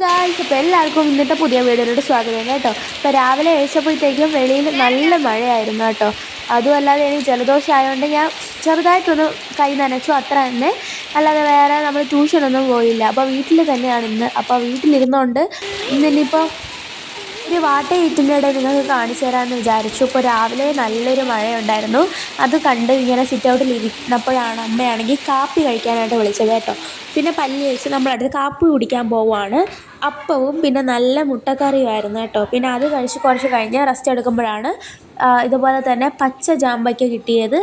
Guys, അപ്പോൾ എല്ലാവർക്കും ഇന്നത്തെ പുതിയ വീഡിയോയിലോട്ട് സ്വാഗതം കേട്ടോ. ഇപ്പോൾ രാവിലെ എഴുന്നേറ്റപ്പോഴത്തേക്കും വെളിയിൽ നല്ല മഴയായിരുന്നു കേട്ടോ. അതുമല്ലാതെ എനിക്ക് ജലദോഷം ആയതുകൊണ്ട് ഞാൻ ചെറുതായിട്ടൊന്ന് കൈ നനച്ചു, അത്ര തന്നെ. അല്ലാതെ വേറെ നമ്മൾ ട്യൂഷനൊന്നും പോയില്ല. അപ്പോൾ വീട്ടിൽ തന്നെയാണ് ഇന്ന്. അപ്പോൾ വീട്ടിലിരുന്നുകൊണ്ട് ഇന്നിപ്പോൾ ഒരു വാട്ടയിറ്റിൻ്റെ ഇടയിൽ നിങ്ങൾക്ക് കാണിച്ചു തരാമെന്ന് വിചാരിച്ചു. ഇപ്പോൾ രാവിലെ നല്ലൊരു മഴയുണ്ടായിരുന്നു. അത് കണ്ട് ഇങ്ങനെ സിറ്റ് ഔട്ടിൽ ഇരുന്നപ്പോഴാണ് അമ്മയാണെങ്കിൽ കാപ്പി കഴിക്കാനായിട്ട് വിളിച്ചത് കേട്ടോ. പിന്നെ പല്ല് തേച്ച് നമ്മളടുത്ത് കാപ്പി കുടിക്കാൻ പോവുകയാണ്. അപ്പവും പിന്നെ നല്ല മുട്ടക്കറിയുമായിരുന്നു കേട്ടോ. പിന്നെ അത് കഴിച്ച് കുറച്ച് കഴിഞ്ഞ് റെസ്റ്റ് എടുക്കുമ്പോഴാണ് ഇതുപോലെ തന്നെ പച്ച ജാമ്പയ്ക്ക കിട്ടിയത്.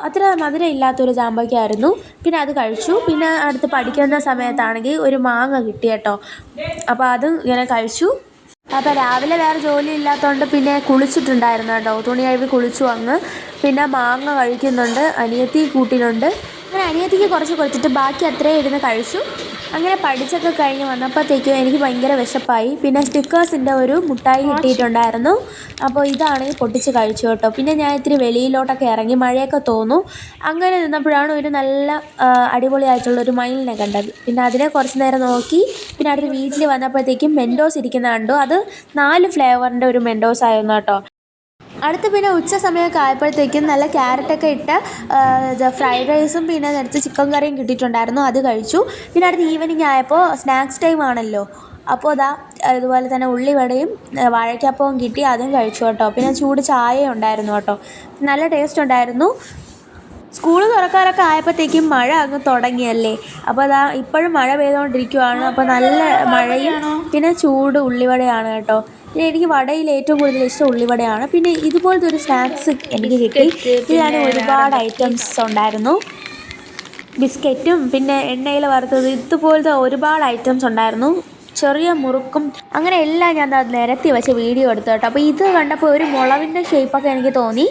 അത്ര മധുരം ഇല്ലാത്തൊരു ജാമ്പയ്ക്കായിരുന്നു. പിന്നെ അത് കഴിച്ചു. പിന്നെ അടുത്ത് പഠിക്കുന്ന സമയത്താണെങ്കിൽ ഒരു മാങ്ങ കിട്ടി കേട്ടോ. അപ്പോൾ അത് ഇങ്ങനെ കഴിച്ചു. അപ്പോൾ രാവിലെ വേറെ ജോലി ഇല്ലാത്തതുകൊണ്ട് പിന്നെ കുളിച്ചിട്ടുണ്ടായിരുന്നു കേട്ടോ. തുണി കഴുകി കുളിച്ചു അങ്ങ്. പിന്നെ മാങ്ങ കഴിക്കുന്നുണ്ട്, അനിയത്തി കൂട്ടിനുണ്ട്. അങ്ങനെ അനിയത്തിക്ക് കുറച്ച് കൊടുത്തിട്ട് ബാക്കി അത്രയും ഇരുന്ന് കഴിച്ചു. അങ്ങനെ പഠിച്ചൊക്കെ കഴിഞ്ഞ് വന്നപ്പോഴത്തേക്കും എനിക്ക് ഭയങ്കര വിശപ്പായി. പിന്നെ സ്റ്റിക്കേഴ്സിൻ്റെ ഒരു മുട്ടായി കിട്ടിയിട്ടുണ്ടായിരുന്നു. അപ്പോൾ ഇതാണെങ്കിൽ പൊട്ടിച്ച് കഴിച്ചു കേട്ടോ. പിന്നെ ഞാൻ ഇത്തിരി വെളിയിലോട്ടൊക്കെ ഇറങ്ങി, മഴയൊക്കെ തോന്നും. അങ്ങനെ നിന്നപ്പോഴാണ് ഒരു നല്ല അടിപൊളിയായിട്ടുള്ളൊരു മയിലിനെ കണ്ടത്. പിന്നെ അതിനെ കുറച്ച് നേരം നോക്കി. പിന്നെ അടുത്ത് വീട്ടിൽ വന്നപ്പോഴത്തേക്കും മെൻഡോസ് ഇരിക്കുന്ന കണ്ടു. അത് 4 ഫ്ലേവറിൻ്റെ ഒരു മെൻഡോസ് ആയിരുന്നു കേട്ടോ. അടുത്ത് പിന്നെ ഉച്ച സമയമൊക്കെ ആയപ്പോഴത്തേക്കും നല്ല ക്യാരറ്റൊക്കെ ഇട്ട ഫ്രൈഡ് റൈസും പിന്നെ നേരത്തെ ചിക്കൻ കറിയും കിട്ടിയിട്ടുണ്ടായിരുന്നു. അത് കഴിച്ചു. പിന്നെ അടുത്ത് ഈവനിങ് ആയപ്പോൾ സ്നാക്സ് ടൈം ആണല്ലോ. അപ്പോൾ അതുപോലെ തന്നെ ഉള്ളിവടയും വാഴയ്ക്കപ്പവും കിട്ടി, അതും കഴിച്ചു കേട്ടോ. പിന്നെ ചൂട് ചായയും ഉണ്ടായിരുന്നു കേട്ടോ. നല്ല ടേസ്റ്റ് ഉണ്ടായിരുന്നു. സ്കൂൾ തുറക്കാറൊക്കെ ആയപ്പോഴത്തേക്കും മഴ അങ്ങ് തുടങ്ങിയല്ലേ. അപ്പോൾ ഇപ്പോഴും മഴ പെയ്തുകൊണ്ടിരിക്കുവാണ്. അപ്പോൾ നല്ല മഴയും പിന്നെ ചൂട് ഉള്ളിവടയാണ് കേട്ടോ. പിന്നെ എനിക്ക് വടയിൽ ഏറ്റവും കൂടുതൽ ഇഷ്ടം ഉള്ളിവടയാണ്. പിന്നെ ഇതുപോലത്തെ ഒരു സ്നാക്സ് എനിക്ക് കിട്ടി. ഇതിലാണ് ഒരുപാട് ഐറ്റംസ് ഉണ്ടായിരുന്നു. ബിസ്ക്കറ്റും പിന്നെ എണ്ണയിൽ വറുത്തത്, ഇതുപോലത്തെ ഒരുപാട് ഐറ്റംസ് ഉണ്ടായിരുന്നു. ചെറിയ മുറുക്കും അങ്ങനെ എല്ലാം ഞാൻ നിരത്തി വെച്ച് വീഡിയോ എടുത്തു കേട്ടോ. അപ്പോൾ ഇത് കണ്ടപ്പോൾ ഒരു മുളവിൻ്റെ ഷേപ്പൊക്കെ എനിക്ക് തോന്നി.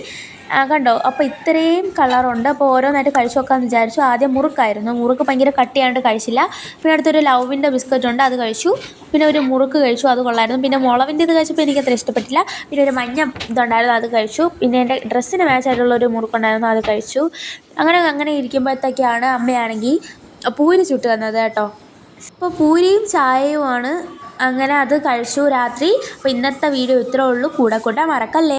കണ്ടോ, അപ്പോൾ ഇത്രയും കളറുണ്ട്. അപ്പോൾ ഓരോന്നായിട്ട് കഴിച്ചു നോക്കാമെന്ന് വിചാരിച്ചു. ആദ്യം മുറുക്കായിരുന്നു. മുറുക്ക് ഭയങ്കര കട്ടിയായിട്ട് കഴിച്ചില്ല. പിന്നെ അടുത്തൊരു ലവിൻ്റെ ബിസ്ക്കറ്റ് ഉണ്ട്, അത് കഴിച്ചു. പിന്നെ ഒരു മുറുക്ക് കഴിച്ചു, അത് കൊള്ളായിരുന്നു. പിന്നെ മുളവിൻ്റെ ഇത് കഴിച്ചപ്പോൾ എനിക്കത്ര ഇഷ്ടപ്പെട്ടില്ല. പിന്നെ ഒരു മഞ്ഞ ഇതുണ്ടായിരുന്നു, അത് കഴിച്ചു. പിന്നെ എൻ്റെ ഡ്രസ്സിന് മാച്ചായിട്ടുള്ളൊരു മുറുക്കുണ്ടായിരുന്നു, അത് കഴിച്ചു. അങ്ങനെ ഇരിക്കുമ്പോഴത്തേക്കാണ് അമ്മയാണെങ്കിൽ പൂരി ചുട്ട് തന്നത് കേട്ടോ. അപ്പോൾ പൂരിയും ചായയുമാണ്. അങ്ങനെ അത് കഴിച്ചു രാത്രി. അപ്പോൾ ഇന്നത്തെ വീഡിയോ ഇത്രേ ഉള്ളൂ. കൂടെ കൂട്ടാൻ മറക്കല്ലേ.